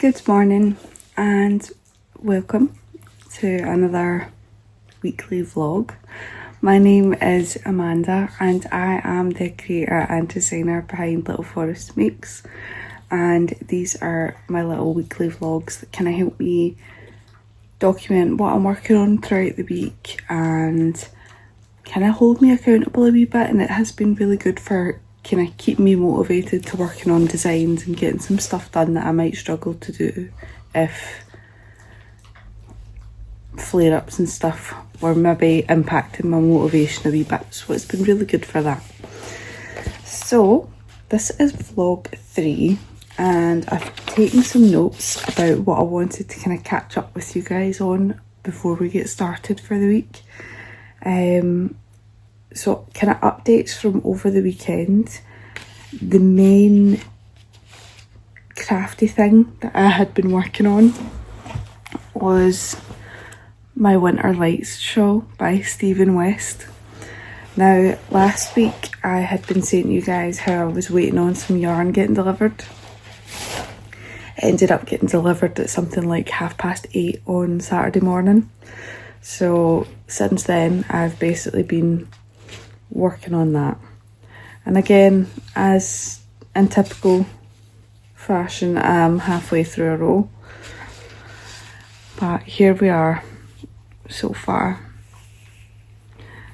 Good morning and welcome to another weekly vlog. My name is Amanda and I am the creator and designer behind Little Forest Makes, and these are my little weekly vlogs that kind of help me document what I'm working on throughout the week and kind of hold me accountable a wee bit, and it has been really good for kind of keep me motivated to working on designs and getting some stuff done that I might struggle to do if flare-ups and stuff were maybe impacting my motivation a wee bit. So it's been really good for that. So this is vlog 3 and I've taken some notes about what I wanted to kind of catch up with you guys on before we get started for the week. So kind of updates from over the weekend. The main crafty thing that I had been working on was my Winter Lights shawl by Stephen West. Now last week I had been saying to you guys how I was waiting on some yarn getting delivered. It ended up getting delivered at something like 8:30 on Saturday morning. So since then I've basically been working on that, and again, as in typical fashion, I'm halfway through a row, but here we are so far.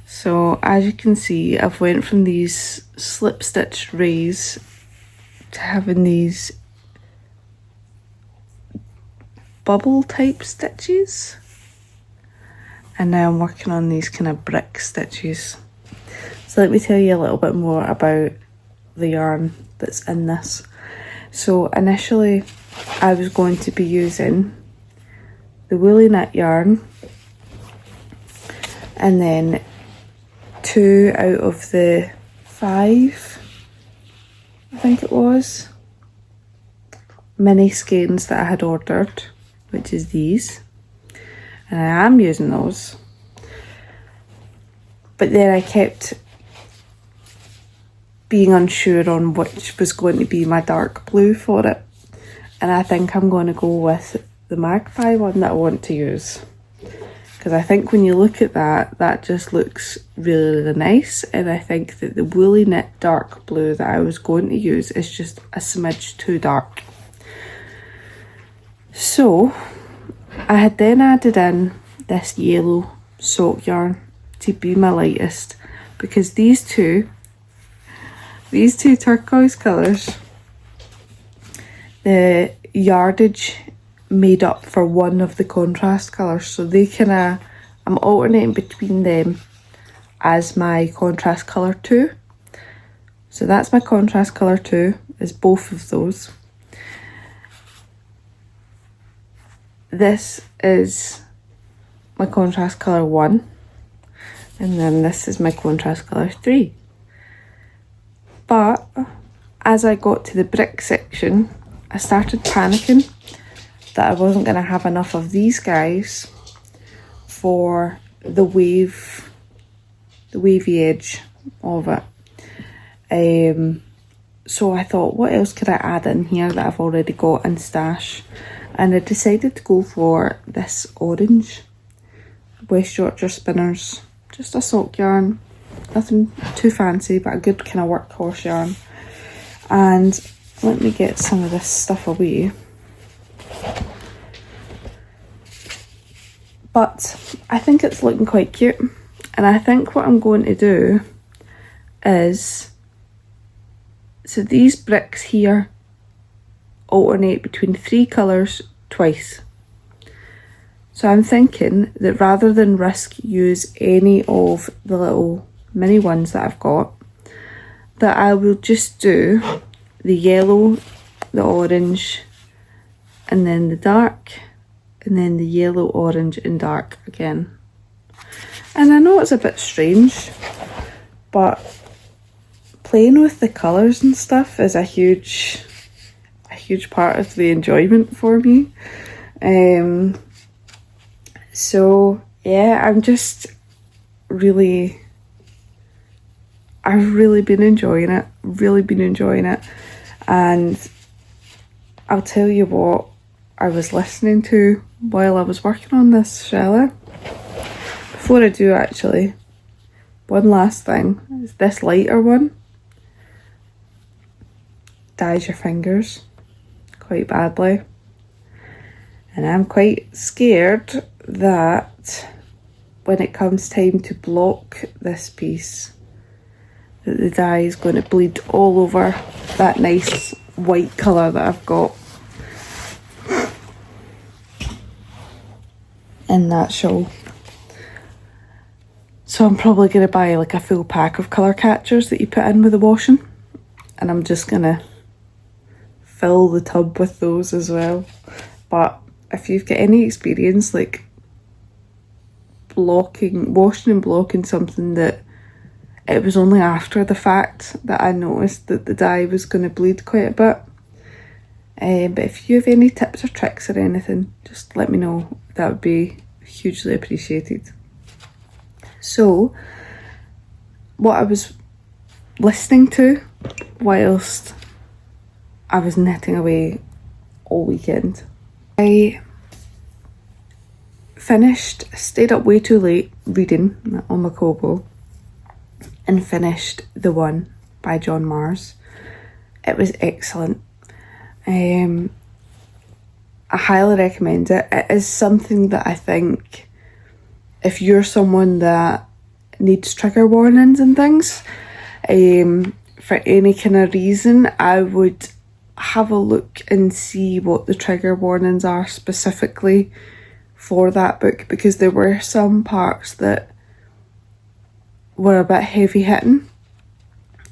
So as you can see, I've went from these slip stitch rays to having these bubble type stitches, and now I'm working on these kind of brick stitches. So let me tell you a little bit more about the yarn that's in this. So initially I was going to be using the woolly knit yarn, and then 2 out of the 5, I think it was, mini skeins that I had ordered, which is these, and I am using those. But then I kept being unsure on which was going to be my dark blue for it, and I think I'm going to go with the magpie one that I want to use, because I think when you look at that just looks really, really nice, and I think that the woolly knit dark blue that I was going to use is just a smidge too dark. So I had then added in this yellow sock yarn to be my lightest, because these two turquoise colours, the yardage made up for one of the contrast colours, so they I'm alternating between them as my contrast colour 2. So that's my contrast colour 2, is both of those. This is my contrast colour 1, and then this is my contrast colour 3. But as I got to the brick section, I started panicking that I wasn't going to have enough of these guys for the wavy edge of it. So I thought, what else could I add in here that I've already got in stash? And I decided to go for this orange West Yorkshire Spinners, just a sock yarn. Nothing too fancy, but a good kind of workhorse yarn. And let me get some of this stuff away. But I think it's looking quite cute. And I think what I'm going to do is, so these bricks here alternate between 3 colours twice. So I'm thinking that rather than use any of the little mini ones that I've got, that I will just do the yellow, the orange, and then the dark, and then the yellow, orange and dark again. And I know it's a bit strange, but playing with the colours and stuff is a huge part of the enjoyment for me. So yeah, I've really been enjoying it, and I'll tell you what, I was listening to while I was working on this, shall I? Before I do, actually, one last thing is this lighter one dyes your fingers quite badly, and I'm quite scared that when it comes time to block this piece, that the dye is going to bleed all over that nice white colour that I've got in that shawl. So I'm probably going to buy like a full pack of colour catchers that you put in with the washing, and I'm just going to fill the tub with those as well. But if you've got any experience like washing and blocking something that it was only after the fact that I noticed that the dye was going to bleed quite a bit. But if you have any tips or tricks or anything, just let me know. That would be hugely appreciated. So, what I was listening to whilst I was knitting away all weekend, I stayed up way too late reading on my Kobo and finished The One by John Mars. It was excellent. I highly recommend it. It is something that I think if you're someone that needs trigger warnings and things, for any kind of reason, I would have a look and see what the trigger warnings are specifically for that book, because there were some parts that were a bit heavy hitting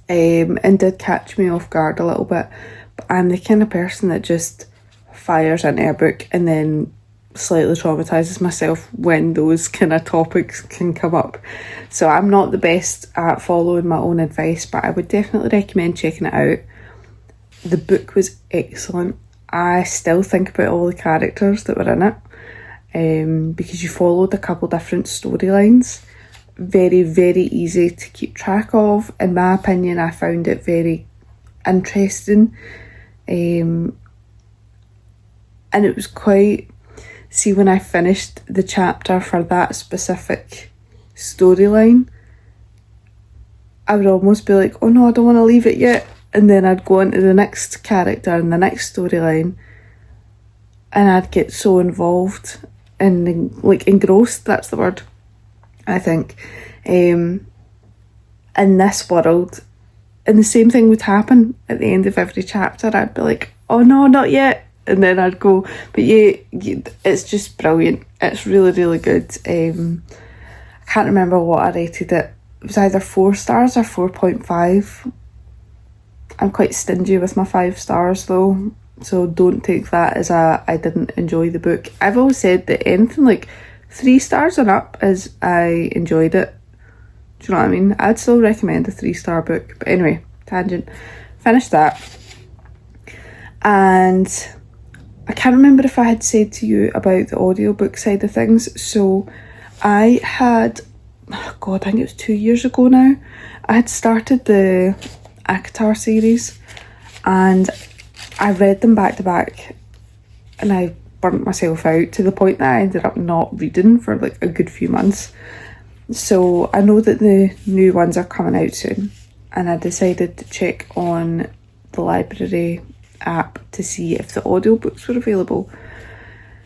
and did catch me off guard a little bit. But I'm the kind of person that just fires into a book and then slightly traumatises myself when those kind of topics can come up. So I'm not the best at following my own advice, but I would definitely recommend checking it out. The book was excellent. I still think about all the characters that were in it, because you followed a couple different storylines. Very, very easy to keep track of. In my opinion, I found it very interesting. And it was quite... See, when I finished the chapter for that specific storyline, I would almost be like, oh no, I don't want to leave it yet. And then I'd go into the next character and the next storyline, and I'd get so involved and like engrossed, that's the word, I think, in this world. And the same thing would happen at the end of every chapter. I'd be like, oh no, not yet. And then I'd go, but yeah, it's just brilliant. It's really, really good. I can't remember what I rated it. It was either 4 stars or 4.5. I'm quite stingy with my 5 stars though, so don't take that as I didn't enjoy the book. I've always said that anything like 3 stars and up is I enjoyed it. Do you know what I mean? I'd still recommend a 3-star book. But anyway, tangent. Finished that. And I can't remember if I had said to you about the audiobook side of things. So I had, oh God, I think it was 2 years ago now, I had started the ACOTAR series and I read them back to back, and I burnt myself out to the point that I ended up not reading for like a good few months. So I know that the new ones are coming out soon, and I decided to check on the library app to see if the audiobooks were available,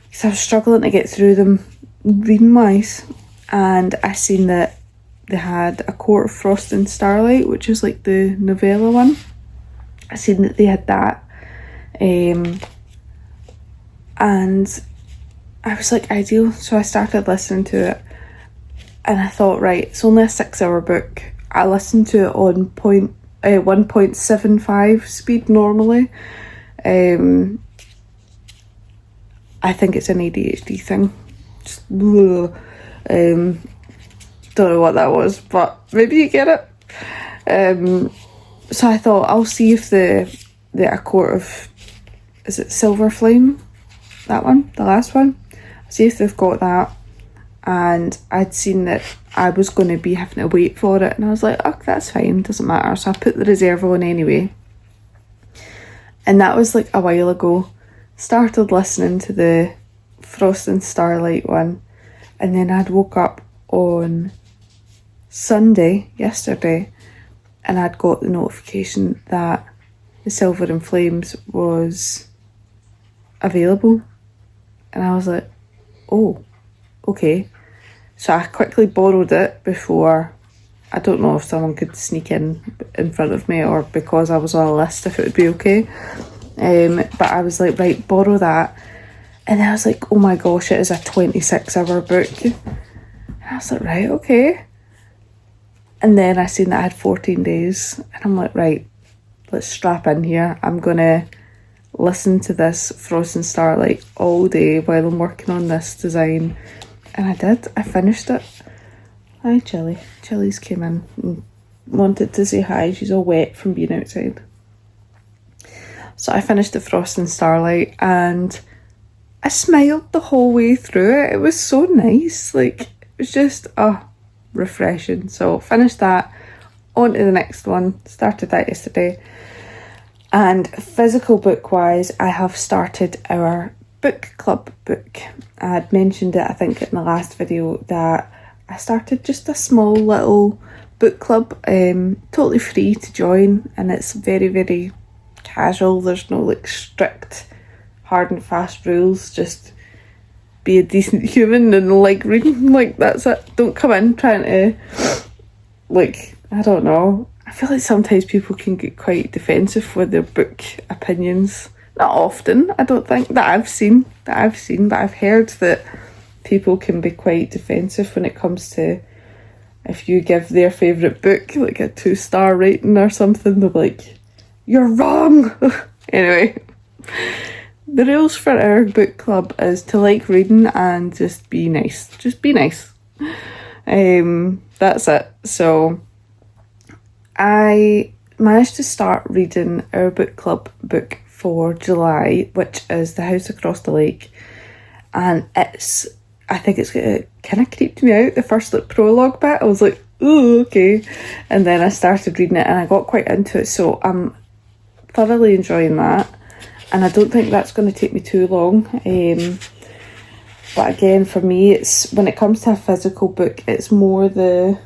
because I was struggling to get through them reading wise. And I seen that they had A Court of Frost and Starlight, which is like the novella one. I seen that they had that, and I was like, ideal. So I started listening to it, and I thought, right, it's only a 6-hour book. I listened to it on 1.75 speed normally. I think it's an ADHD thing. Just, don't know what that was, but maybe you get it. So I thought I'll see if the A Court of, is it Silver Flame? That one, the last one. See if they've got that. And I'd seen that I was going to be having to wait for it, and I was like, oh, that's fine, doesn't matter. So I put the reserve on anyway. And that was like a while ago. started listening to the Frost and Starlight one, and then I'd woke up on Sunday, yesterday, and I'd got the notification that the Silver in Flames was available, and I was like, oh, okay. So I quickly borrowed it before, I don't know if someone could sneak in front of me, or because I was on a list, if it would be okay. But I was like, right, borrow that. And then I was like, oh my gosh, it is a 26-hour book. And I was like, right, okay. And then I seen that I had 14 days. And I'm like, right, let's strap in here. I'm going to listen to this Frost and Starlight all day while I'm working on this design. And I did. I finished it. Hi, Chilly. Chilly's came in and wanted to say hi. She's all wet from being outside. So I finished the Frost and Starlight, and I smiled the whole way through it. It was so nice. Like, it was just, refreshing. So finished that. On to the next one. Started that yesterday. And physical book wise, I have started our book club book. I'd mentioned it, I think, in the last video, that I started just a small little book club, totally free to join, and it's very, very casual. There's no like strict hard and fast rules. Just be a decent human and like reading. Like, that's it. Don't come in trying to, like, I don't know. I feel like sometimes people can get quite defensive with their book opinions. Not often, I don't think, that I've seen, but I've heard that people can be quite defensive when it comes to, if you give their favourite book like a 2-star rating or something, they're like, you're wrong. Anyway, the rules for our book club is to like reading and just be nice. Just be nice. That's it. So I managed to start reading our book club book for July, which is The House Across the Lake, and I think it's kind of creeped me out, the first like prologue bit. I was like, oh, okay, and then I started reading it and I got quite into it, so I'm thoroughly enjoying that, and I don't think that's going to take me too long. But again, for me, it's, when it comes to a physical book, it's more the,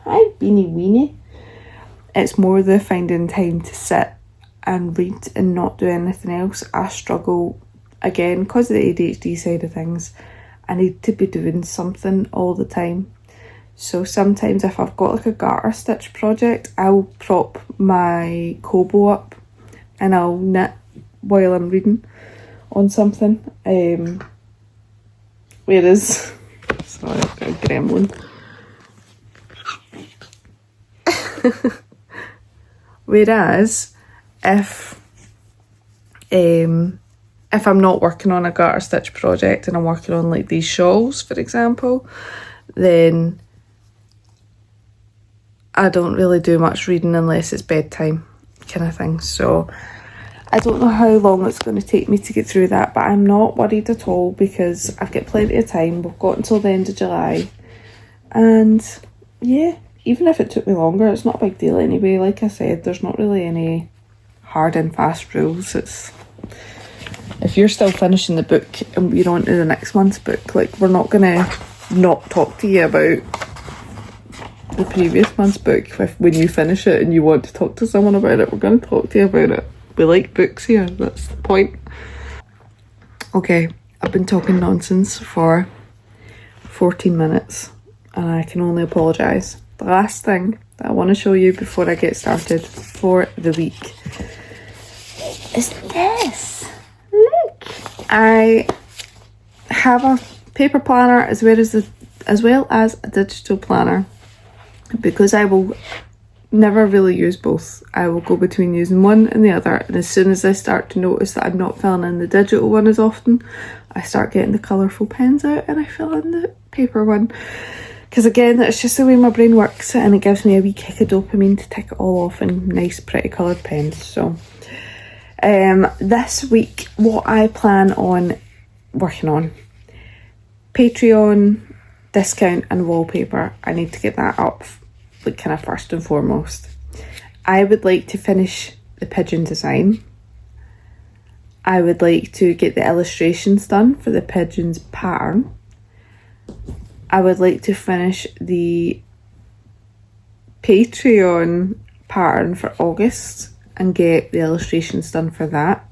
hi Beanie Weenie, it's more the finding time to sit and read and not do anything else. I struggle, again, because of the ADHD side of things. I need to be doing something all the time. So sometimes if I've got like a garter stitch project, I'll prop my Kobo up and I'll knit while I'm reading on something. Whereas, sorry, I've got a gremlin. Whereas, if I'm not working on a garter stitch project and I'm working on like these shawls, for example, then I don't really do much reading unless it's bedtime kind of thing. So I don't know how long it's going to take me to get through that, but I'm not worried at all because I've got plenty of time. We've got until the end of July, and yeah, even if it took me longer, it's not a big deal anyway. Like I said, there's not really any hard and fast rules. It's, if you're still finishing the book and you're on to the next month's book, like, we're not gonna not talk to you about the previous month's book. If when you finish it and you want to talk to someone about it, we're going to talk to you about it. We like books here, that's the point. Okay, I've been talking nonsense for 14 minutes and I can only apologise. The last thing that I want to show you before I get started for the week is this. Look! I have a paper planner as well as a digital planner, because I will never really use both. I will go between using one and the other, and as soon as I start to notice that I'm not filling in the digital one as often, I start getting the colourful pens out and I fill in the paper one. Because again, that's just the way my brain works, and it gives me a wee kick of dopamine to tick it all off in nice pretty coloured pens. So this week, what I plan on working on, Patreon discount and wallpaper. I need to get that up, like, kind of first and foremost. I would like to finish the pigeon design, I would like to get the illustrations done for the pigeons pattern. I would like to finish the Patreon pattern for August and get the illustrations done for that.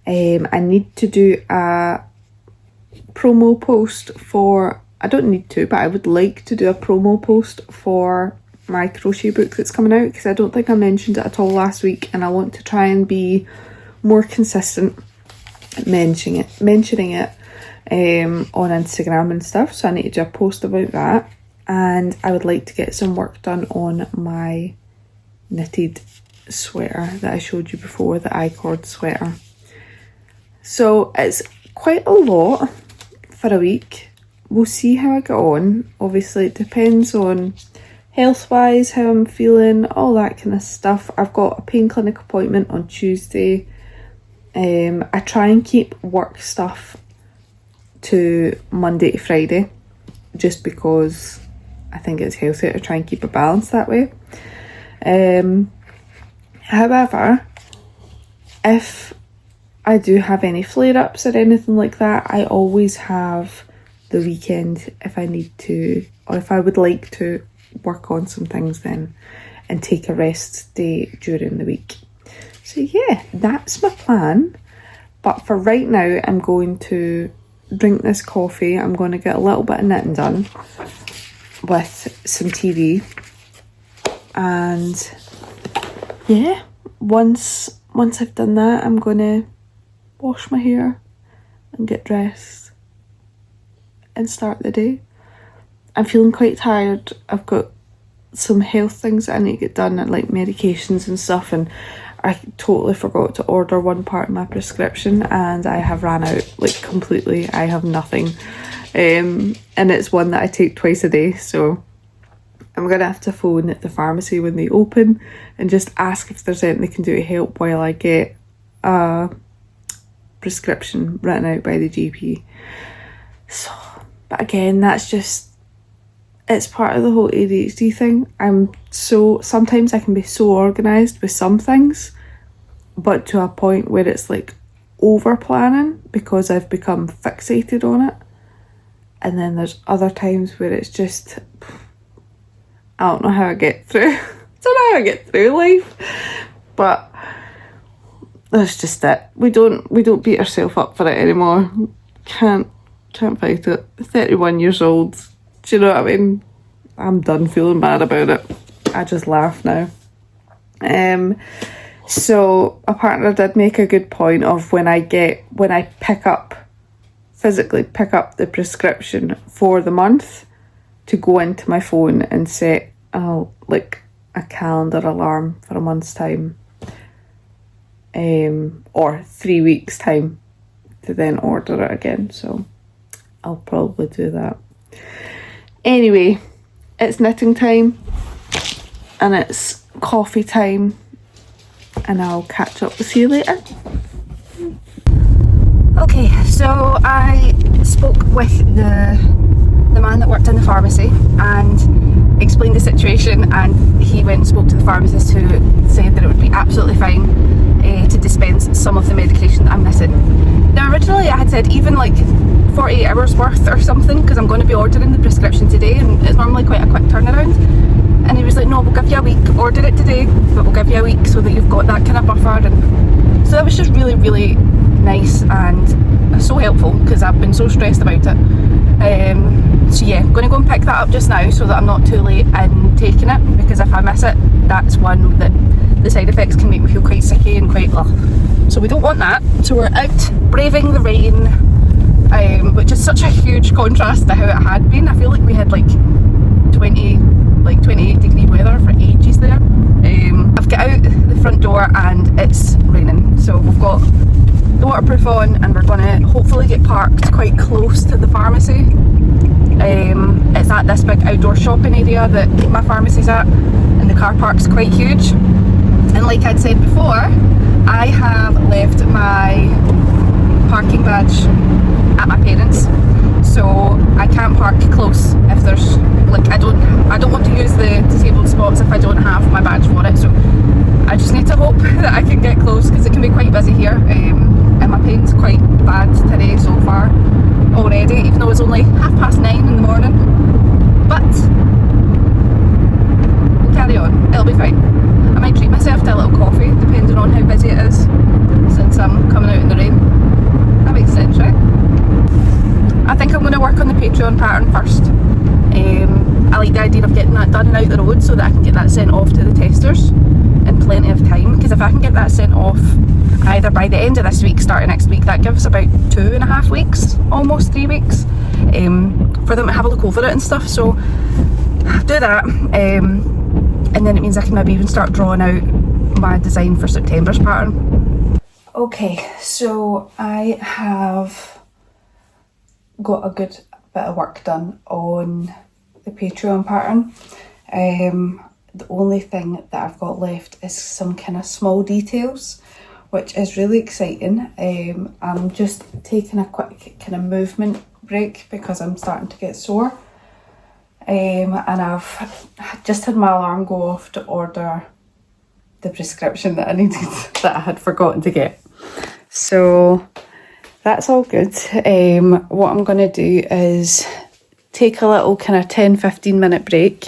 I need to do a promo post for, I don't need to, but I would like to do a promo post for my crochet book that's coming out, because I don't think I mentioned it at all last week, and I want to try and be more consistent at mentioning it on Instagram and stuff. So I need to do a post about that, and I would like to get some work done on my knitted sweater that I showed you before, the I-cord sweater. So it's quite a lot for a week. We'll see how I get on. Obviously it depends on health wise, how I'm feeling, all that kind of stuff. I've got a pain clinic appointment on Tuesday. I try and keep work stuff to Monday to Friday, just because I think it's healthier to try and keep a balance that way. However, if I do have any flare-ups or anything like that, I always have the weekend if I need to, or if I would like to work on some things then, and take a rest day during the week. So yeah, that's my plan. But for right now, I'm going to drink this coffee. I'm going to get a little bit of knitting done with some TV, and yeah, once I've done that, I'm going to wash my hair and get dressed and start the day. I'm feeling quite tired. I've got some health things that I need to get done, like medications and stuff, and I totally forgot to order one part of my prescription, and I have ran out like completely. I have nothing, and it's one that I take twice a day, so I'm gonna have to phone at the pharmacy when they open and just ask if there's anything they can do to help while I get a prescription written out by the GP. So, but again, that's just, it's part of the whole ADHD thing. Sometimes I can be so organised with some things, but to a point where it's like over planning because I've become fixated on it. And then there's other times where it's just, I don't know how I get through. I don't know how I get through life, but that's just it. We don't beat ourselves up for it anymore. Can't fight it. 31 years old. Do you know what I mean? I'm done feeling bad about it. I just laugh now. So a partner did make a good point of when I physically pick up the prescription for the month, to go into my phone and set like a calendar alarm for a month's time, or 3 weeks time, to then order it again. So I'll probably do that. Anyway, it's knitting time and it's coffee time, and I'll catch up with you later. Okay, so I spoke with the man that worked in the pharmacy and explained the situation, and he went and spoke to the pharmacist, who said that it would be absolutely fine to dispense some of the medication that I'm missing. Now originally I had said even like 48 hours worth or something, because I'm going to be ordering the prescription today and it's normally quite a quick turnaround, and he was like, no, we'll give you a week, order it today but we'll give you a week so that you've got that kind of buffer. And so that was just really, really nice and so helpful, because I've been so stressed about it. So yeah, I'm going to go and pick that up just now so that I'm not too late in taking it, because if I miss it, that's one that the side effects can make me feel quite sicky and quite so we don't want that. So we're out braving the rain, which is such a huge contrast to how it had been. I feel like we had like 28-degree weather for ages there. I've got out the front door and it's raining, so we've got the waterproof on, and we're going to hopefully get parked quite close to the pharmacy. It's at this big outdoor shopping area that my pharmacy's at, and the car park's quite huge. And like I'd said before, I have left my parking badge at my parents', so I can't park close if there's like, I don't want to use the disabled spots if I don't have my badge for it. So I just need to hope that I can get close, because it can be quite busy here, and my pain's quite bad today so far already, even though it's only 9:30 in the morning. But we'll carry on, it'll be fine. I might treat myself to a little coffee depending on how busy it is, since I'm coming out in the rain. That makes sense, right? I think I'm going to work on the Patreon pattern first. I like the idea of getting that done and out the road so that I can get that sent off to the testers in plenty of time, because if I can get that sent off either by the end of this week, start of next week, that gives about 2.5 weeks, almost 3 weeks, for them to have a look over it and stuff. So do that, and then it means I can maybe even start drawing out my design for September's pattern. Okay, so I have got a good bit of work done on the Patreon pattern. The only thing that I've got left is some kind of small details, which is really exciting. I'm just taking a quick kind of movement break because I'm starting to get sore. And I've just had my alarm go off to order the prescription that I needed that I had forgotten to get. So that's all good. What I'm going to do is take a little kind of 10-15 minute break.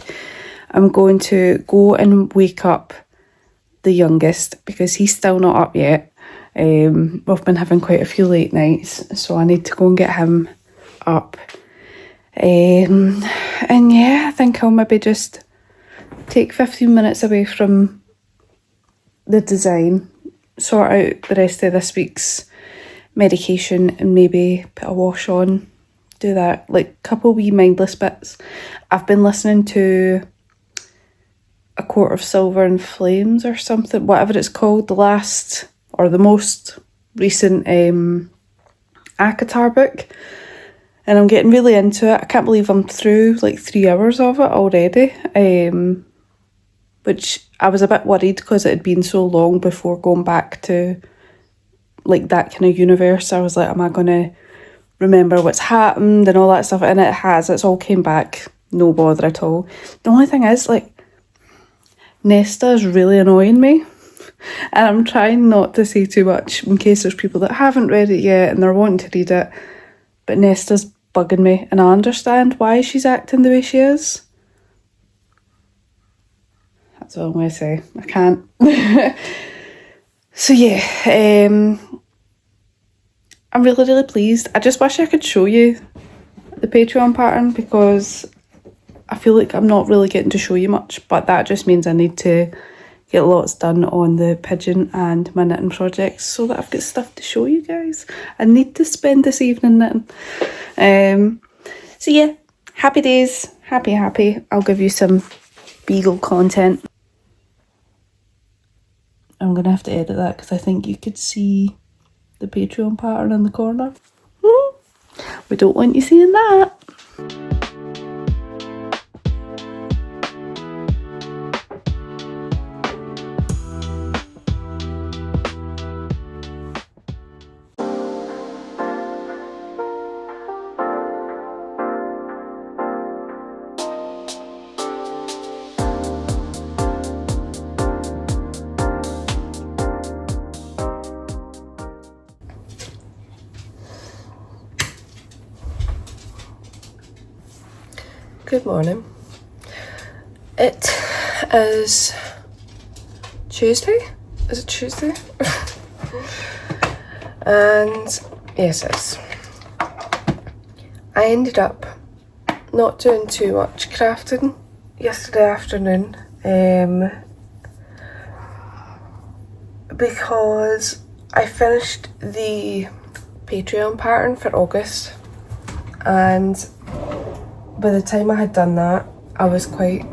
I'm going to go and wake up the youngest because he's still not up yet. We've been having quite a few late nights, so I need to go and get him up. And yeah, I think I'll maybe just take 15 minutes away from the design, sort out the rest of this week's medication, and maybe put a wash on, do that, like a couple wee mindless bits. I've been listening to A Quart of Silver and Flames or something, whatever it's called, the last or the most recent ACOTAR book, and I'm getting really into it. I can't believe I'm through like 3 hours of it already, which I was a bit worried because it had been so long before going back to like that kind of universe. I was like, am I going to remember what's happened and all that stuff? And it has, it's all came back, no bother at all. The only thing is, like, Nesta is really annoying me, and I'm trying not to say too much in case there's people that haven't read it yet and they're wanting to read it, but Nesta's bugging me, and I understand why she's acting the way she is. That's all I'm going to say. I can't. So yeah, I'm really, really pleased. I just wish I could show you the Patreon pattern because I feel like I'm not really getting to show you much, but that just means I need to get lots done on the pigeon and my knitting projects so that I've got stuff to show you guys. I need to spend this evening knitting. So yeah, happy days, happy. I'll give you some Beagle content. I'm going to have to edit that because I think you could see the Patreon pattern in the corner. We don't want you seeing that. Good morning. It is Tuesday. Is it Tuesday? And yes, it is. I ended up not doing too much crafting yesterday afternoon because I finished the Patreon pattern for August, and by the time I had done that, I was quite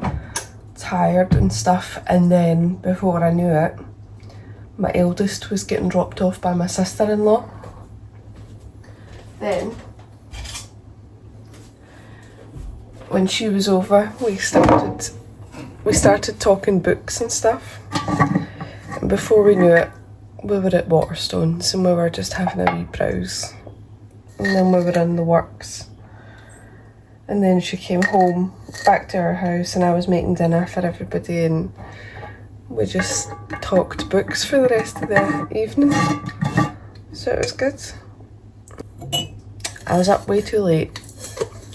tired and stuff, and then before I knew it, my eldest was getting dropped off by my sister-in-law. Then, when she was over, we started talking books and stuff, and before we knew it, we were at Waterstones and we were just having a wee browse, and then we were in the works. And then she came home, back to our house, and I was making dinner for everybody, and we just talked books for the rest of the evening. so it was good. I was up way too late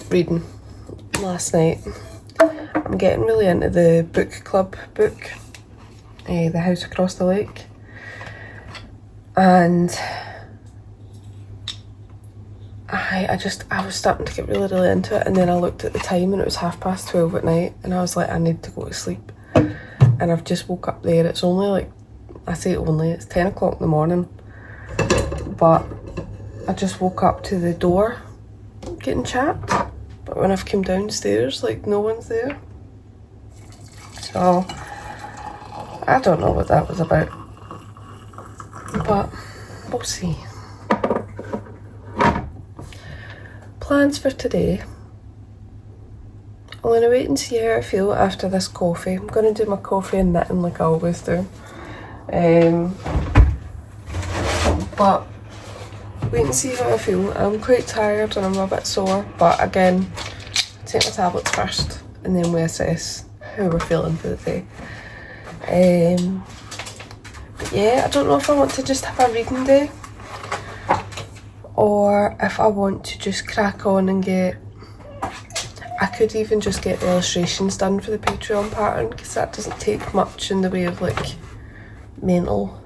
reading last night. I'm getting really into the book club book, The House Across the Lake, and I was starting to get really into it, and then I looked at the time and it was 12:30 at night, and I was like, I need to go to sleep. And I've just woke up there. It's only like, I say only, it's 10 o'clock in the morning, but I just woke up to the door getting chapped, but when I've come downstairs, like, no one's there. So I don't know what that was about, but we'll see. Plans for today. I'm going to wait and see how I feel after this coffee. I'm going to do my coffee and knitting like I always do. But wait and see how I feel. I'm quite tired and I'm a bit sore, but again, take my tablets first and then we assess how we're feeling for the day. But yeah, I don't know if I want to just have a reading day or if I want to just crack on and I could even just get the illustrations done for the Patreon pattern, because that doesn't take much in the way of like mental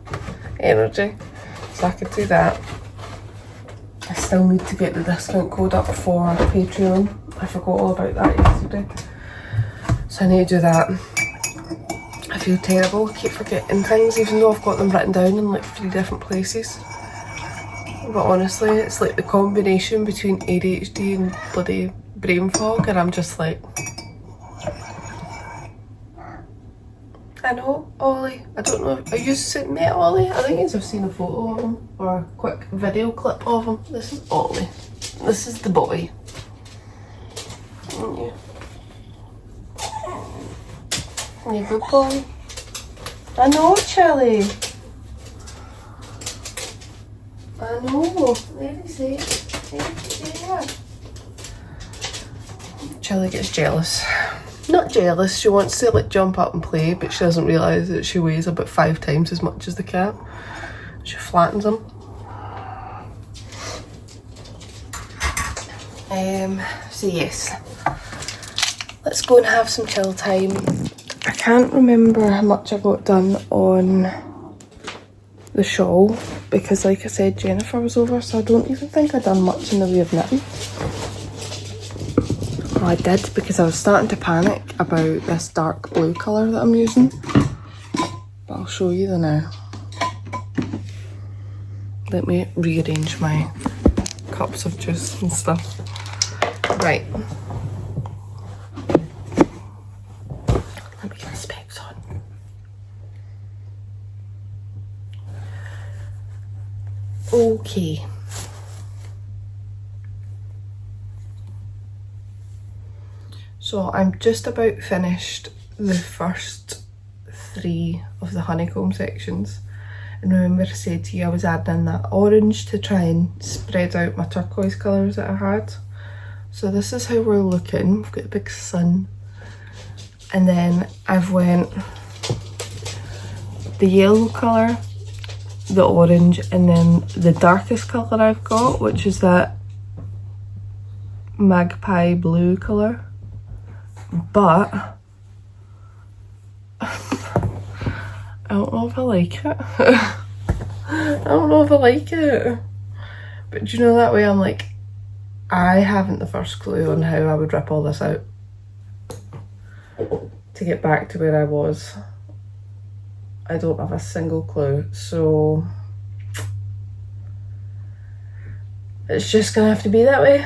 energy, so I could do that. I still need to get the discount code up for Patreon. I forgot all about that yesterday, so I need to do that. I feel terrible, I keep forgetting things even though I've got them written down in like 3 different places. But honestly, it's like the combination between ADHD and bloody brain fog, and I'm just like, I know, Ollie, I don't know, are you met Ollie? I think you've seen a photo of him, or a quick video clip of him. This is Ollie, this is the boy. Yeah. You good boy? I know, Chilly. I know, there he is. There. Chilly gets jealous. Not jealous, she wants to like jump up and play, but she doesn't realise that she weighs about 5 times as much as the cat. She flattens him. So yes, let's go and have some chill time. I can't remember how much I got done on the shawl because, like I said, Jennifer was over, so I don't even think I've done much in the way of knitting. Well, I did, because I was starting to panic about this dark blue colour that I'm using, but I'll show you the now. Let me rearrange my cups of juice and stuff. Right. Let me get the specs on. Okay. So I'm just about finished the first 3 of the honeycomb sections. And remember I said to you I was adding in that orange to try and spread out my turquoise colours that I had. So this is how we're looking. We've got a big sun. And then I've went the yellow colour, the orange, and then the darkest colour I've got, which is that magpie blue colour. But I don't know if I like it. I don't know if I like it. But do you know, that way I'm like, I haven't the first clue on how I would rip all this out to get back to where I was. I don't have a single clue, so it's just gonna have to be that way.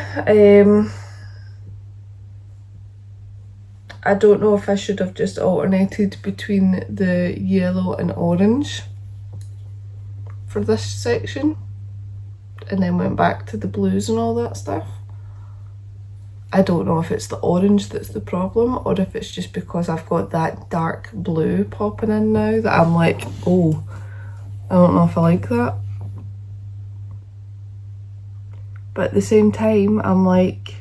I don't know if I should have just alternated between the yellow and orange for this section and then went back to the blues and all that stuff. I don't know if it's the orange that's the problem or if it's just because I've got that dark blue popping in now that I'm like, oh, I don't know if I like that. But at the same time, I'm like,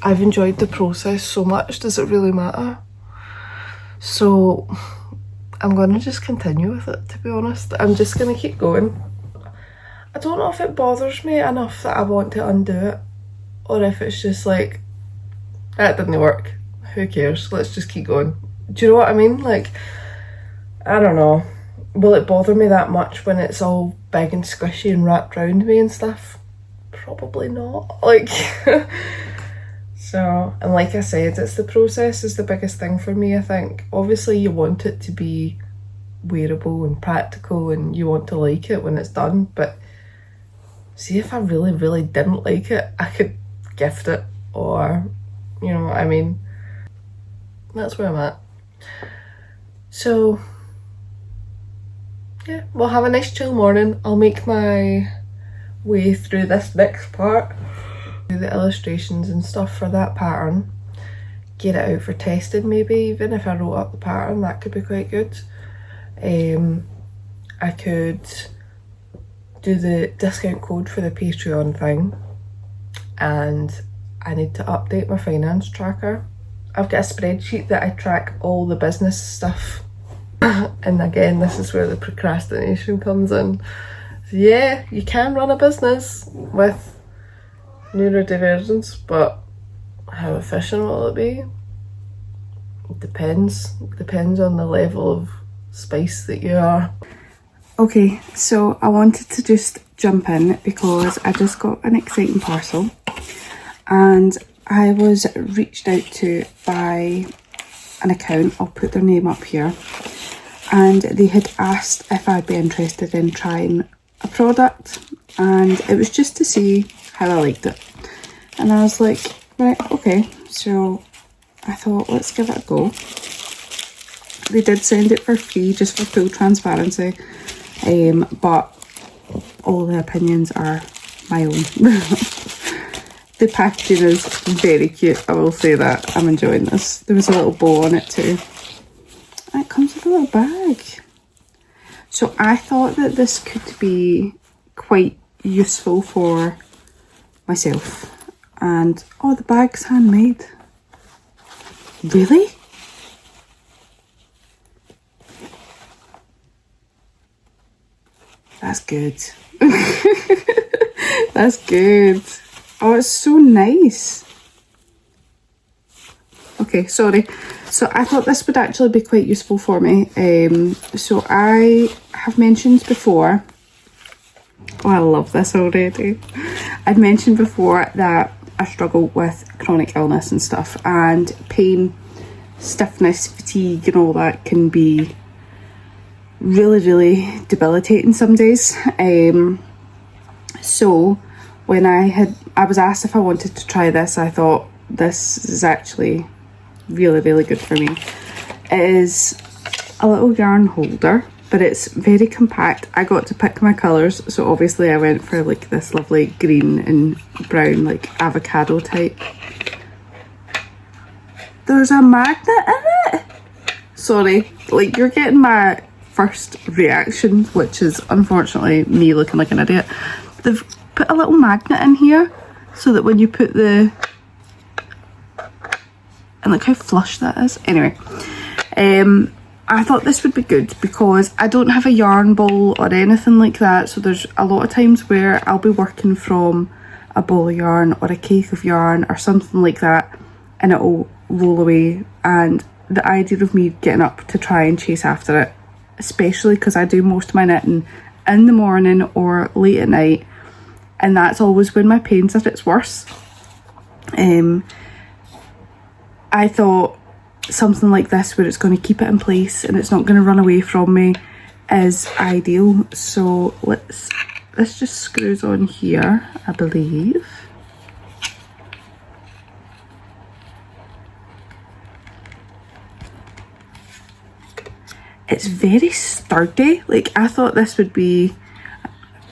I've enjoyed the process so much, does it really matter? So I'm going to just continue with it, to be honest. I'm just going to keep going. I don't know if it bothers me enough that I want to undo it, or if it's just like, that didn't work, who cares, let's just keep going. Do you know what I mean? Like, I don't know. Will it bother me that much when it's all big and squishy and wrapped around me and stuff? Probably not. Like, so, and like I said, it's the process is the biggest thing for me, I think. Obviously you want it to be wearable and practical and you want to like it when it's done, but see, if I really, really didn't like it, I could gift it, or, you know what I mean? That's where I'm at. So, yeah, we'll have a nice chill morning. I'll make my way through this next part, do the illustrations and stuff for that pattern, get it out for testing maybe, even if I wrote up the pattern, that could be quite good. I could do the discount code for the Patreon thing, and I need to update my finance tracker. I've got a spreadsheet that I track all the business stuff and again, this is where the procrastination comes in. So yeah, you can run a business with neurodivergence, but how efficient will it be? It depends on the level of spice that you are. Okay, so I wanted to just jump in because I just got an exciting parcel, and I was reached out to by an account, I'll put their name up here, and they had asked if I'd be interested in trying a product, and it was just to see how I liked it. And I was like, right, okay, so I thought, let's give it a go. They did send it for free, just for full transparency, but all the opinions are my own. The packaging is very cute, I will say that. I'm enjoying this. There was a little bow on it too. And it comes with a little bag. So I thought that this could be quite useful for myself. And, oh, the bag's handmade. Really? That's good. That's good. Oh, it's so nice. Okay, sorry. So I thought this would actually be quite useful for me. So I have mentioned before, oh, I love this already. I'd mentioned before that I struggle with chronic illness and stuff, and pain, stiffness, fatigue and all that can be really, really debilitating some days. So when I was asked if I wanted to try this, I thought this is actually really, really good for me. It is a little yarn holder, but it's very compact. I got to pick my colours, so obviously I went for like this lovely green and brown, like avocado type. There's a magnet in it! Sorry, like you're getting my first reaction, which is unfortunately me looking like an idiot. They've put a little magnet in here so that when you put the, and look how flush that is. Anyway, I thought this would be good because I don't have a yarn ball or anything like that, so there's a lot of times where I'll be working from a ball of yarn or a cake of yarn or something like that, and it'll roll away, and the idea of me getting up to try and chase after it, especially because I do most of my knitting in the morning or late at night, and that's always when my pain's at its worst. I thought something like this where it's going to keep it in place and it's not going to run away from me is ideal. So this just screws on here, I believe. It's very sturdy. Like, I thought this would be,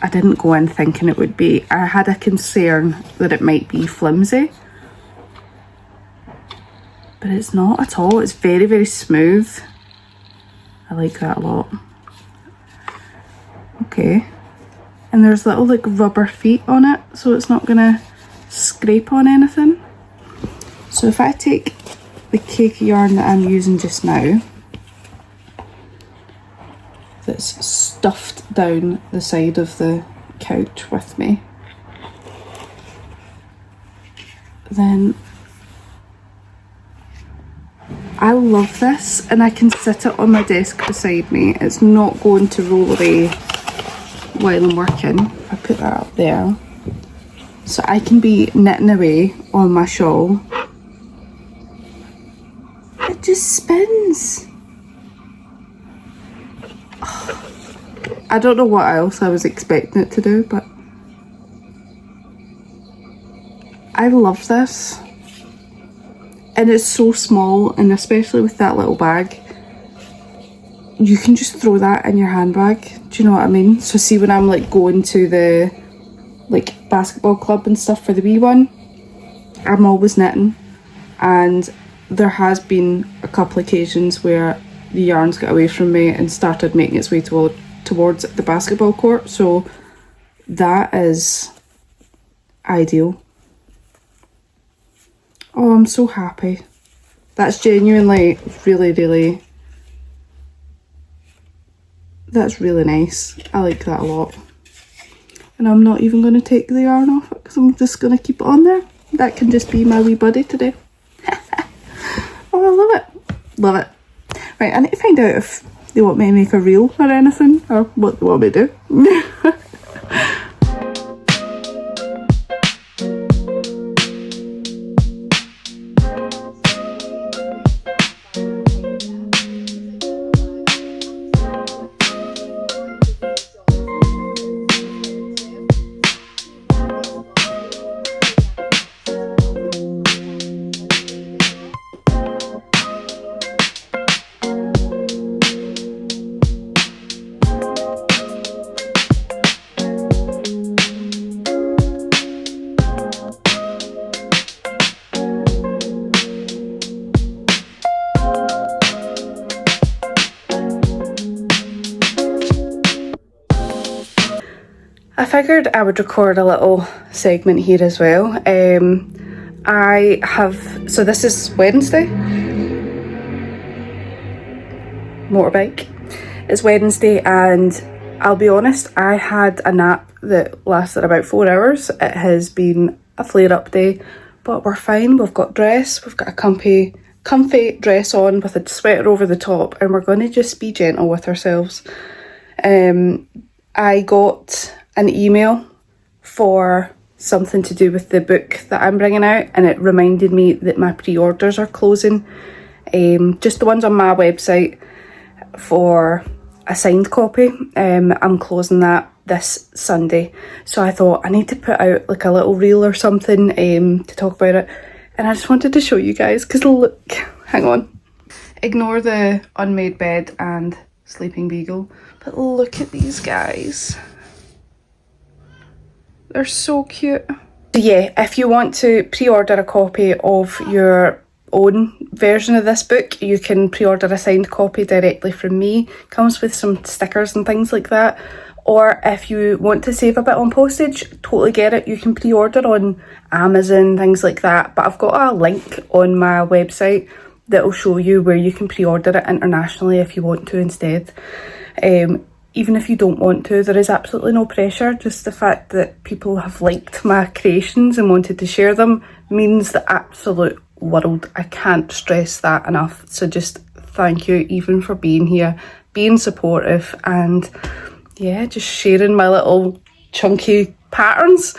I didn't go in thinking it would be, I had a concern that it might be flimsy, but it's not at all. It's very, very smooth. I like that a lot. Okay, and there's little like rubber feet on it, so it's not gonna scrape on anything. So if I take the cake yarn that I'm using just now, that's stuffed down the side of the couch with me, then I love this, and I can sit it on my desk beside me. It's not going to roll away while I'm working. I put that up there. So I can be knitting away on my shawl. It just spins. Oh, I don't know what else I was expecting it to do, but I love this. And it's so small, and especially with that little bag, you can just throw that in your handbag. Do you know what I mean? So see, when I'm like going to the like basketball club and stuff for the wee one, I'm always knitting, and there has been a couple occasions where the yarn's got away from me and started making its way towards the basketball court, so that is ideal. Oh, I'm so happy. That's genuinely really, that's really nice. I like that a lot. And I'm not even going to take the yarn off it because I'm just going to keep it on there. That can just be my wee buddy today. Oh, I love it. Love it. Right, I need to find out if they want me to make a reel or anything, or what they want me to do. I figured I would record a little segment here as well. So this is Wednesday. Motorbike. It's Wednesday, and I'll be honest, I had a nap that lasted about 4 hours. It has been a flare-up day, but we're fine. We've got dress, we've got a comfy dress on with a sweater over the top, and we're going to just be gentle with ourselves. I got an email for something to do with the book that I'm bringing out, and it reminded me that my pre-orders are closing. Just the ones on my website for a signed copy. I'm closing that this Sunday, so I thought I need to put out like a little reel or something to talk about it, and I just wanted to show you guys because look, hang on, ignore the unmade bed and sleeping beagle, but look at these guys. They're so cute. So yeah, if you want to pre-order a copy of your own version of this book, you can pre-order a signed copy directly from me. Comes with some stickers and things like that. Or if you want to save a bit on postage, totally get it. You can pre-order on Amazon, things like that. But I've got a link on my website that will show you where you can pre-order it internationally if you want to instead. Even if you don't want to, there is absolutely no pressure. Just the fact that people have liked my creations and wanted to share them means the absolute world. I can't stress that enough. So just thank you even for being here, being supportive, and yeah, just sharing my little chunky patterns.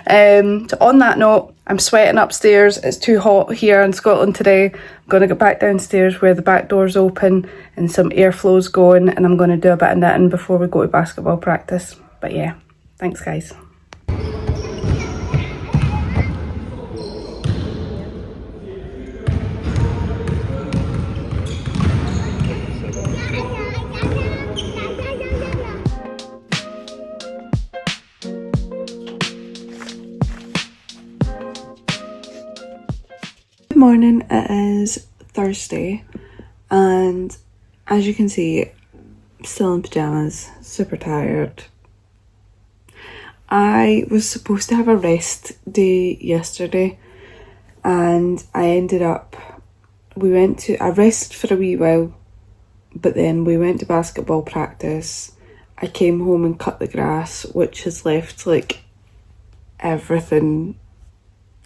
So on that note, I'm sweating upstairs. It's too hot here in Scotland today. I'm going to get back downstairs where the back door's open and some airflow's going, and I'm going to do a bit of knitting before we go to basketball practice. But yeah, thanks guys. Good morning, it is Thursday, and as you can see, I'm still in pyjamas, super tired. I was supposed to have a rest day yesterday, and I ended up, I rested for a wee while, but then we went to basketball practice. I came home and cut the grass, which has left like everything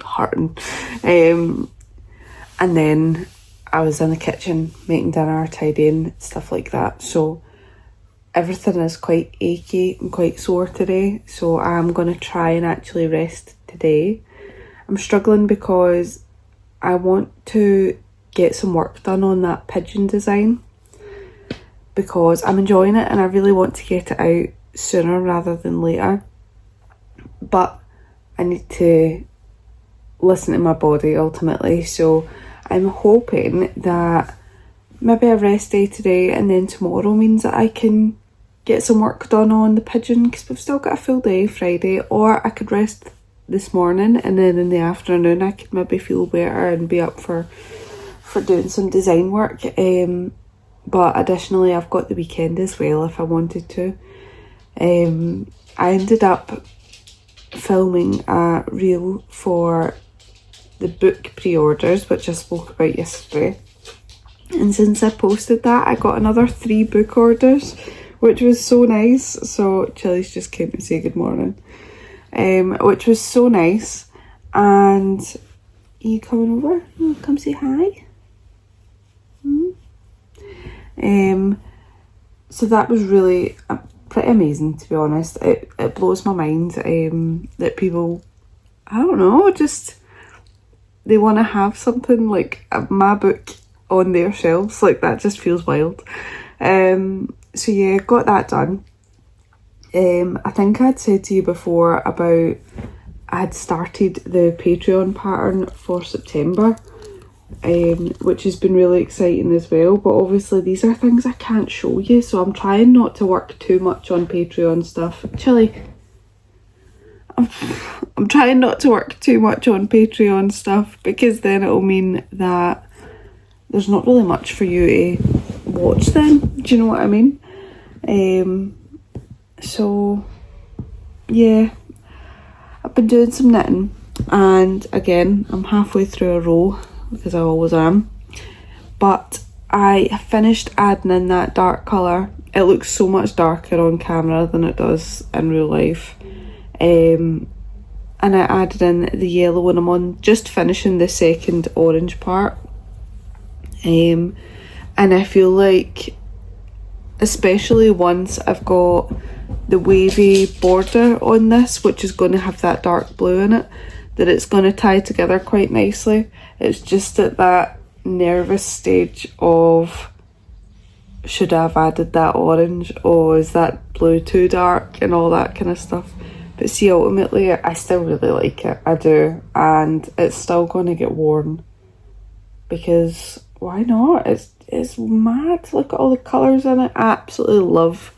hurting. And then I was in the kitchen making dinner, tidying, stuff like that. So everything is quite achy and quite sore today. So I'm going to try and actually rest today. I'm struggling because I want to get some work done on that pigeon design, because I'm enjoying it and I really want to get it out sooner rather than later. But I need to listen to my body ultimately. So I'm hoping that maybe a rest day today and then tomorrow means that I can get some work done on the pigeon, because we've still got a full day Friday. Or I could rest this morning and then in the afternoon I could maybe feel better and be up for doing some design work. But additionally I've got the weekend as well if I wanted to. I ended up filming a reel for the book pre-orders, which I spoke about yesterday, and since I posted that I got another 3 book orders, which was so nice. So Chili's just came to say good morning, which was so nice. And are you coming over? You want to come say hi? So that was really pretty amazing, to be honest. It blows my mind that people, I don't know, just they want to have something like my book on their shelves. Like, that just feels wild. So yeah, got that done. I think I'd said to you before about I had started the Patreon pattern for September, which has been really exciting as well. But obviously these are things I can't show you, so I'm trying not to work too much on Patreon stuff. Chili, I'm trying not to work too much on Patreon stuff, because then it'll mean that there's not really much for you to watch then. Do you know what I mean? So yeah, I've been doing some knitting, and again I'm halfway through a row, because I always am, but I finished adding in that dark colour. It looks so much darker on camera than it does in real life. And I added in the yellow, and I'm on just finishing the second orange part. And I feel like, especially once I've got the wavy border on this, which is going to have that dark blue in it, that it's going to tie together quite nicely. It's just at that nervous stage of, should I have added that orange, or is that blue too dark, and all that kind of stuff. But see, ultimately I still really like it, I do, and it's still going to get worn, because why not? It's mad. Look at all the colours in it. I absolutely love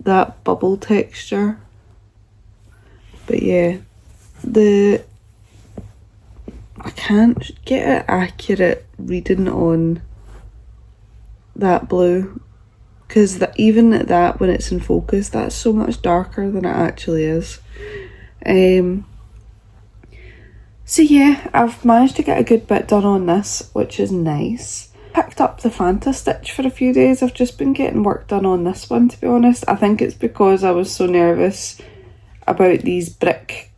that bubble texture. But yeah, I can't get an accurate reading on that blue, because even at that, when it's in focus, that's so much darker than it actually is. So yeah, I've managed to get a good bit done on this, which is nice. Picked up the Fanta Stitch for a few days. I've just been getting work done on this one, to be honest. I think it's because I was so nervous about this brick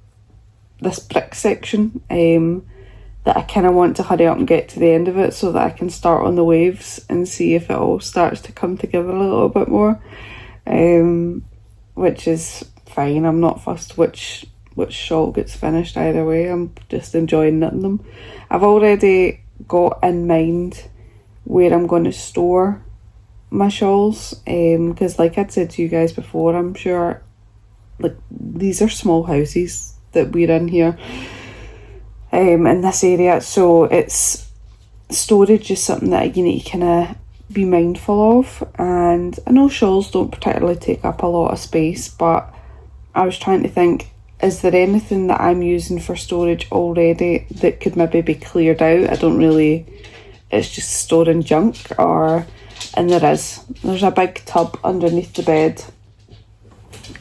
section, that I kind of want to hurry up and get to the end of it, so that I can start on the waves and see if it all starts to come together a little bit more, which is fine. I'm not fussed which shawl gets finished either way. I'm just enjoying knitting them. I've already got in mind where I'm going to store my shawls, because like I'd said to you guys before, I'm sure, like, these are small houses that we're in here, in this area, so it's storage is something that you need to kind of be mindful of. And I know shawls don't particularly take up a lot of space, but I was trying to think, is there anything that I'm using for storage already that could maybe be cleared out? I don't really, it's just storing junk, and there's a big tub underneath the bed.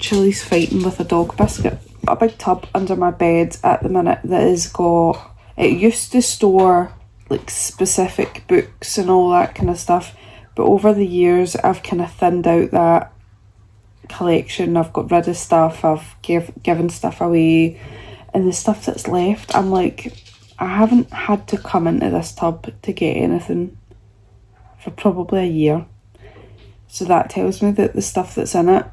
Chili's fighting with a dog biscuit. A big tub under my bed at the minute that has got, it used to store like specific books and all that kind of stuff, but over the years I've kind of thinned out collection. I've got rid of stuff, I've given stuff away, and the stuff that's left, I'm like, I haven't had to come into this tub to get anything for probably a year. So that tells me that the stuff that's in it,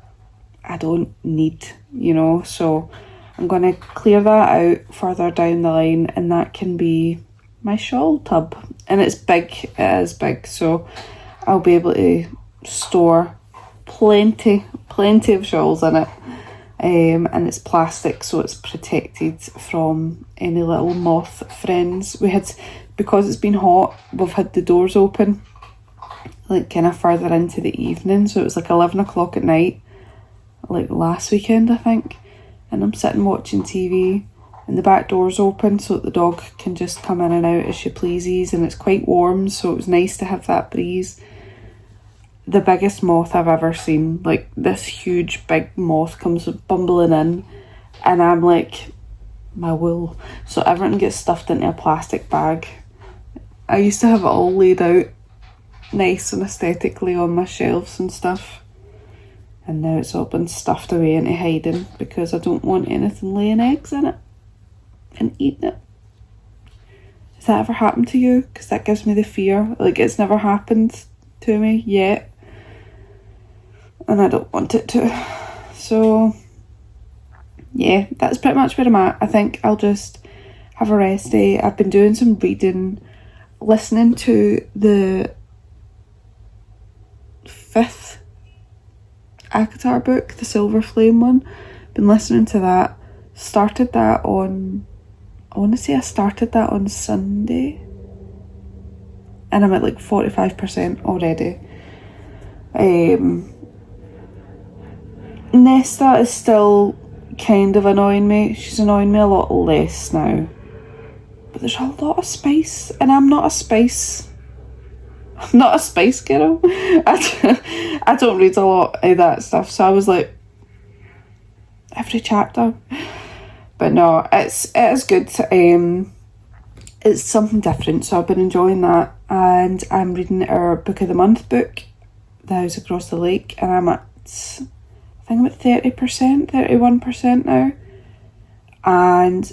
I don't need, you know. So I'm going to clear that out further down the line, and that can be my shawl tub. And it's big, it is big, so I'll be able to store plenty of shawls in it. And it's plastic, so it's protected from any little moth friends. Because it's been hot, we've had the doors open like kind of further into the evening, so it was like 11 o'clock at night, like last weekend I think, and I'm sitting watching TV and the back door's open so that the dog can just come in and out as she pleases, and it's quite warm, so it was nice to have that breeze. The biggest moth I've ever seen, like this huge big moth comes bumbling in, and I'm like, my wool. So everything gets stuffed into a plastic bag. I used to have it all laid out nice and aesthetically on my shelves and stuff, and now it's all been stuffed away into hiding because I don't want anything laying eggs in it and eating it. Has that ever happened to you? Because that gives me the fear. Like, it's never happened to me yet, and I don't want it to. So yeah, that's pretty much where I'm at. I think I'll just have a rest day. I've been doing some reading, listening to the 5th ACOTAR book, the Silver Flame one. Been listening to that. Started that on, I want to say I started that on Sunday, and I'm at like 45% already. Nesta is still kind of annoying me. She's annoying me a lot less now, but there's a lot of spice, and I'm not a spice girl. I don't read a lot of that stuff, so I was like, every chapter. But no, it is good. It's something different, so I've been enjoying that, and I'm reading our Book of the Month book, The House Across the Lake, and I'm at 30%, 31% now. And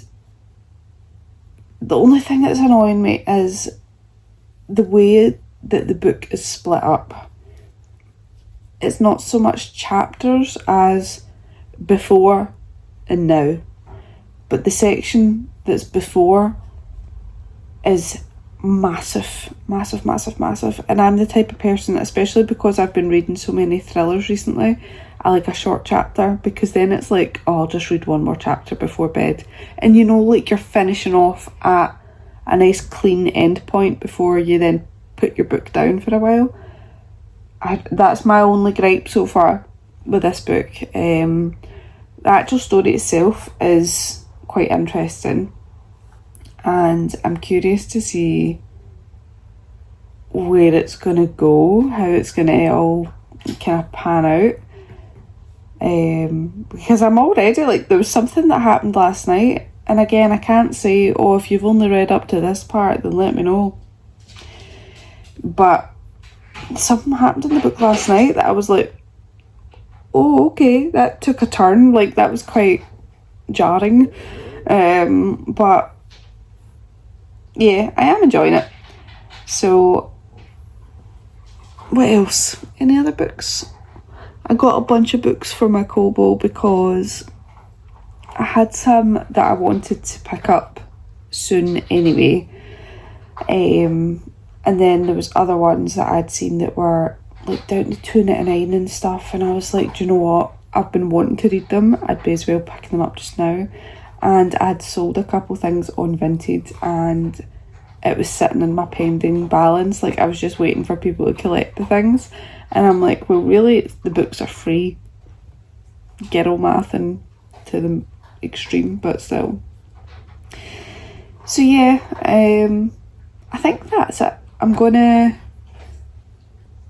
the only thing that's annoying me is the way that the book is split up. It's not so much chapters as before and now, but the section that's before is massive, and I'm the type of person, especially because I've been reading so many thrillers recently, I like a short chapter, because then it's like, oh, I'll just read one more chapter before bed, and you know, like, you're finishing off at a nice clean end point before you then put your book down for a while. That's my only gripe so far with this book. The actual story itself is quite interesting, and I'm curious to see where it's going to go, how it's going to all kind of pan out. Because I'm already like, there was something that happened last night, and again, I can't say, oh, if you've only read up to this part, then let me know. But something happened in the book last night that I was like, oh, okay, that took a turn. Like, that was quite jarring. But yeah, I am enjoying it. So what else? Any other books? I got a bunch of books for my Kobo because I had some that I wanted to pick up soon anyway. And then there was other ones that I'd seen that were like down to £2.99 and stuff, and I was like, do you know what? I've been wanting to read them. I'd be as well picking them up just now. And I'd sold a couple things on Vinted, and it was sitting in my pending balance. Like, I was just waiting for people to collect the things, and I'm like, well, really, the books are free. Girl math and to the extreme, but still. So yeah, I think that's it. I'm gonna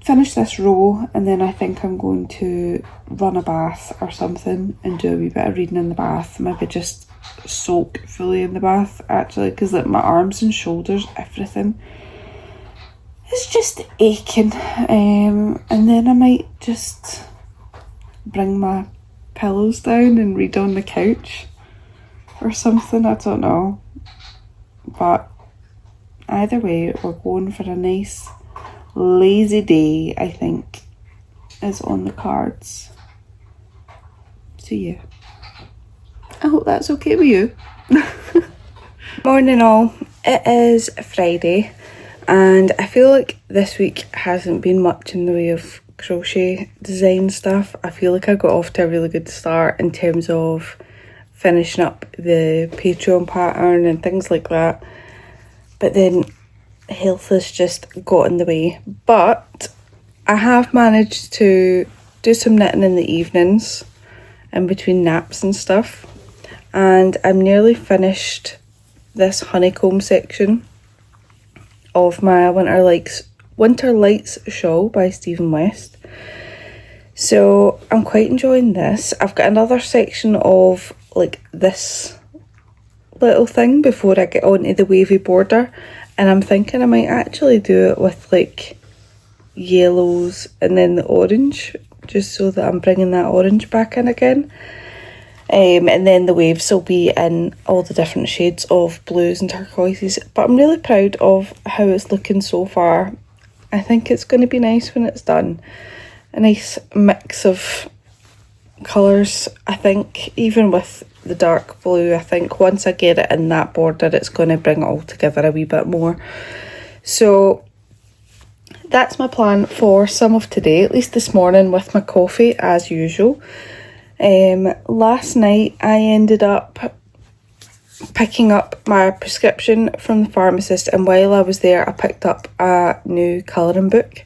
finish this row, and then I think I'm going to run a bath or something and do a wee bit of reading in the bath. Maybe just soak fully in the bath, actually, because like my arms and shoulders, everything is just aching. And then I might just bring my pillows down and read on the couch or something, I don't know. But either way, we're going for a nice lazy day, I think, is on the cards. So yeah, I hope that's okay with you. Morning all, it is Friday and I feel like this week hasn't been much in the way of crochet design stuff. I feel like I got off to a really good start in terms of finishing up the Patreon pattern and things like that, but then health has just got in the way. But I have managed to do some knitting in the evenings in between naps and stuff, and I'm nearly finished this honeycomb section of my Winter Lights shawl by Stephen West. So I'm quite enjoying this. I've got another section of like this little thing before I get onto the wavy border, and I'm thinking I might actually do it with like yellows and then the orange, just so that I'm bringing that orange back in again. And then the waves will be in all the different shades of blues and turquoises. But I'm really proud of how it's looking so far. I think it's going to be nice when it's done. A nice mix of colours. I think even with the dark blue, I think once I get it in that border, it's going to bring it all together a wee bit more. So that's my plan for some of today, at least this morning with my coffee as usual. Last night I ended up picking up my prescription from the pharmacist, and while I was there I picked up a new colouring book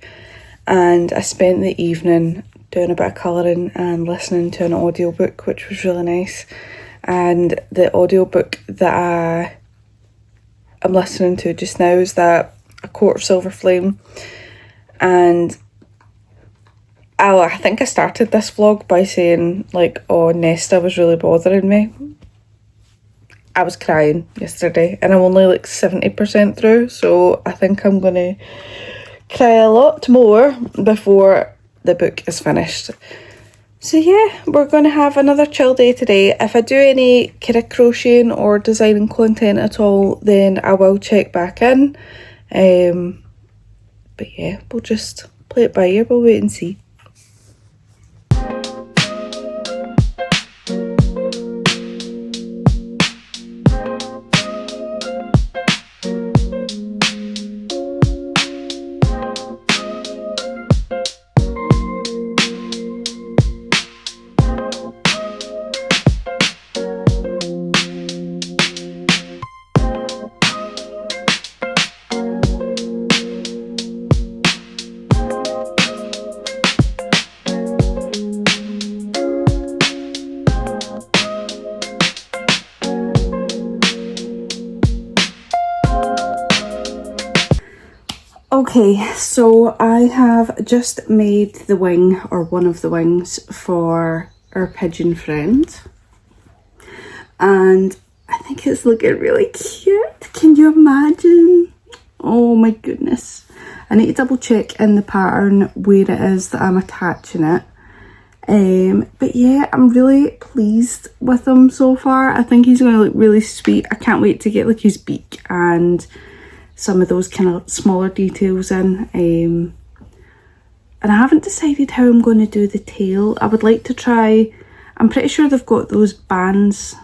and I spent the evening doing a bit of colouring and listening to an audiobook, which was really nice. And the audiobook that I am listening to just now is that A Court of Silver Flame. And I think I started this vlog by saying like, oh, Nesta was really bothering me. I was crying yesterday and I'm only like 70% through, so I think I'm going to cry a lot more before the book is finished. So yeah, we're going to have another chill day today. If I do any kind of crocheting or designing content at all, then I will check back in. But yeah, we'll just play it by ear, we'll wait and see. Okay, so I have just made the wing, or one of the wings, for our pigeon friend. And I think it's looking really cute. Can you imagine? Oh my goodness. I need to double check in the pattern where it is that I'm attaching it. But yeah, I'm really pleased with him so far. I think he's going to look really sweet. I can't wait to get like his beak and some of those kind of smaller details in. And I haven't decided how I'm going to do the tail. I would like to try, I'm pretty sure they've got those bands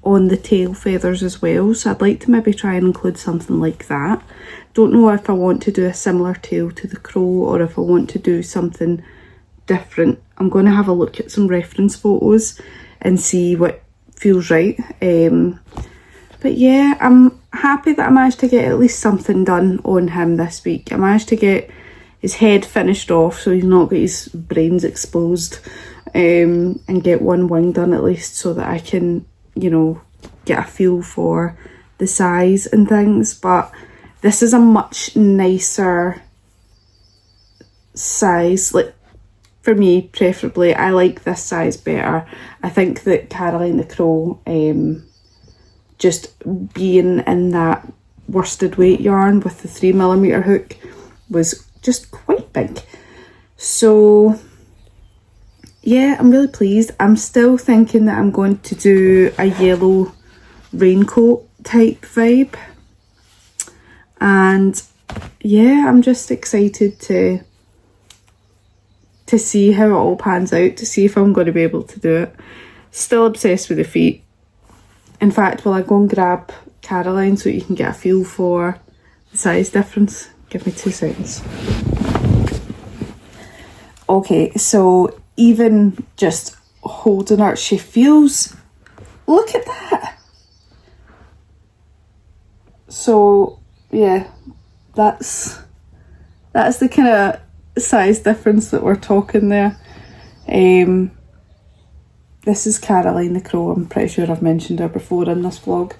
on the tail feathers as well, so I'd like to maybe try and include something like that. Don't know if I want to do a similar tail to the crow or if I want to do something different. I'm going to have a look at some reference photos and see what feels right. But yeah, I'm happy that I managed to get at least something done on him this week. I managed to get his head finished off so he's not got his brains exposed, and get one wing done at least so that I can, you know, get a feel for the size and things. But this is a much nicer size, like for me preferably. I like this size better. I think that Caroline the Crow, just being in that worsted weight yarn with the 3mm hook was just quite big. So yeah, I'm really pleased. I'm still thinking that I'm going to do a yellow raincoat type vibe. And yeah, I'm just excited to see how it all pans out, to see if I'm going to be able to do it. Still obsessed with the feet. In fact, will I go and grab Caroline so you can get a feel for the size difference? Give me 2 seconds. Okay, so even just holding her, she feels, look at that. So yeah, that's the kind of size difference that we're talking there. This is Caroline the Crow. I'm pretty sure I've mentioned her before in this vlog,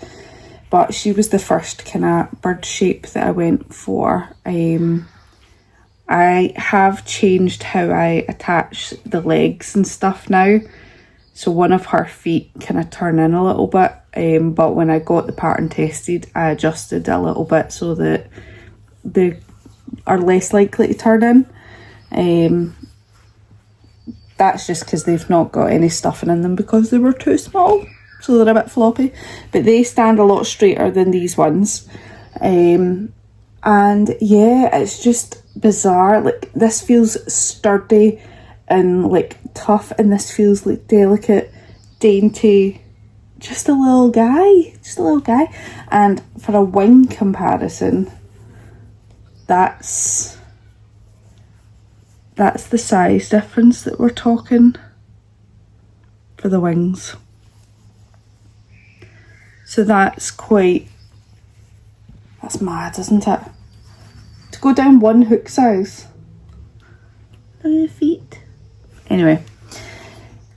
but she was the first kind of bird shape that I went for. I have changed how I attach the legs and stuff now, so one of her feet kind of turn in a little bit, but when I got the pattern tested, I adjusted a little bit so that they are less likely to turn in. That's just because they've not got any stuffing in them because they were too small, so they're a bit floppy, but they stand a lot straighter than these ones. And yeah, it's just bizarre. Like, this feels sturdy and like tough, and this feels like delicate, dainty, just a little guy. And for a wing comparison, that's the size difference that we're talking for the wings. So that's mad, isn't it? To go down one hook size. Look at the feet. Anyway,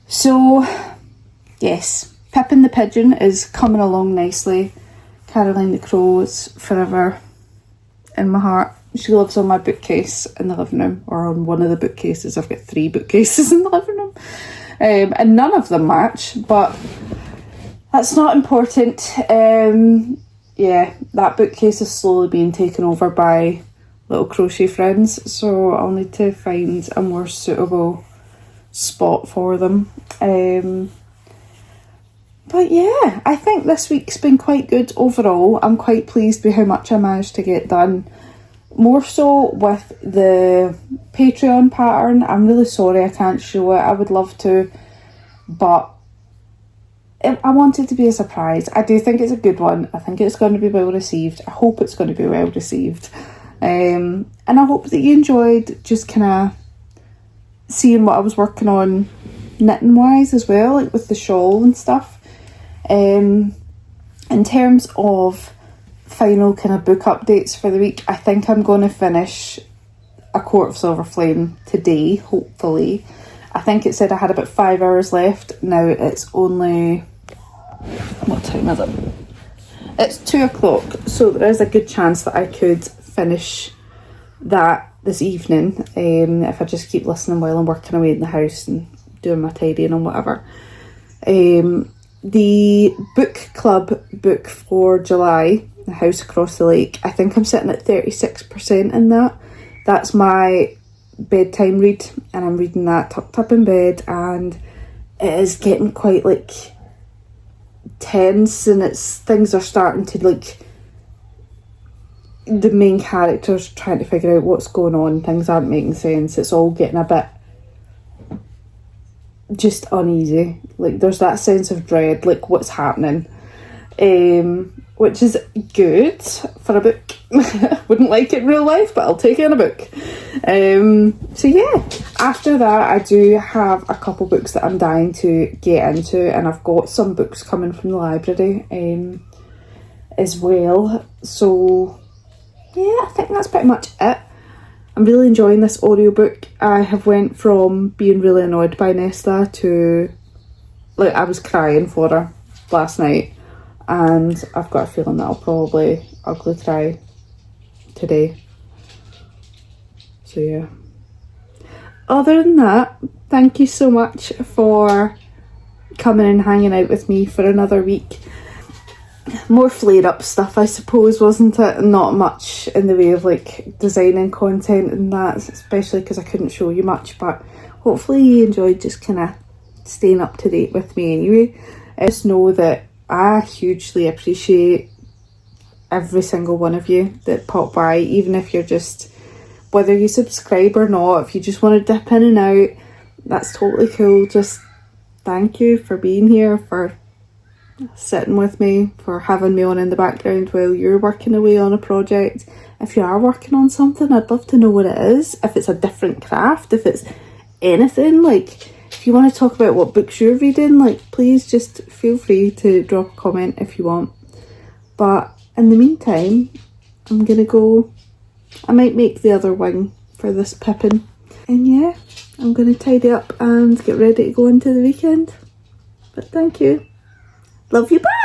so yes, Pippin the Pigeon is coming along nicely. Caroline the Crow is forever in my heart. She lives on my bookcase in the living room, or on one of the bookcases. I've got 3 bookcases in the living room, and none of them match, but that's not important. Yeah, that bookcase is slowly being taken over by little crochet friends, so I'll need to find a more suitable spot for them. But yeah, I think this week's been quite good overall. I'm quite pleased with how much I managed to get done. More so with the Patreon pattern. I'm really sorry I can't show it. I would love to, but I want it to be a surprise. I do think it's a good one. I think it's going to be well received. I hope it's going to be well received. And I hope that you enjoyed just kind of seeing what I was working on knitting wise as well, like with the shawl and stuff. In terms of final kind of book updates for the week, I think I'm going to finish A Court of Silver Flame today, hopefully. I think it said I had about 5 hours left. Now it's only, what time is it? It's 2 o'clock, so there is a good chance that I could finish that this evening, if I just keep listening while I'm working away in the house and doing my tidying and whatever. The book club book for July, The House Across the Lake, I think I'm sitting at 36% in that. That's my bedtime read, and I'm reading that tucked up in bed, and it is getting quite like tense, and things are starting to like, the main character's trying to figure out what's going on, things aren't making sense, it's all getting a bit just uneasy, like there's that sense of dread, like what's happening, which is good for a book. Wouldn't like it in real life, but I'll take it in a book. So yeah, after that I do have a couple books that I'm dying to get into, and I've got some books coming from the library as well. So yeah, I think that's pretty much it. I'm really enjoying this audiobook. I have went from being really annoyed by Nesta to, like, I was crying for her last night, and I've got a feeling that I'll probably ugly cry today. So yeah. Other than that, thank you so much for coming and hanging out with me for another week. More flared up stuff, I suppose, wasn't it? Not much in the way of like designing content and that, especially because I couldn't show you much, but hopefully you enjoyed just kind of staying up to date with me anyway. Just know that I hugely appreciate every single one of you that pop by, even if you're just, whether you subscribe or not, if you just want to dip in and out, that's totally cool. Just thank you for being here, for sitting with me, for having me on in the background while you're working away on a project. If you are working on something, I'd love to know what it is. If it's a different craft, if it's anything, like if you want to talk about what books you're reading, like please just feel free to drop a comment if you want. But in the meantime, I'm gonna go, I might make the other wing for this Pippin, and yeah, I'm gonna tidy up and get ready to go into the weekend. But thank you. Love you, bye!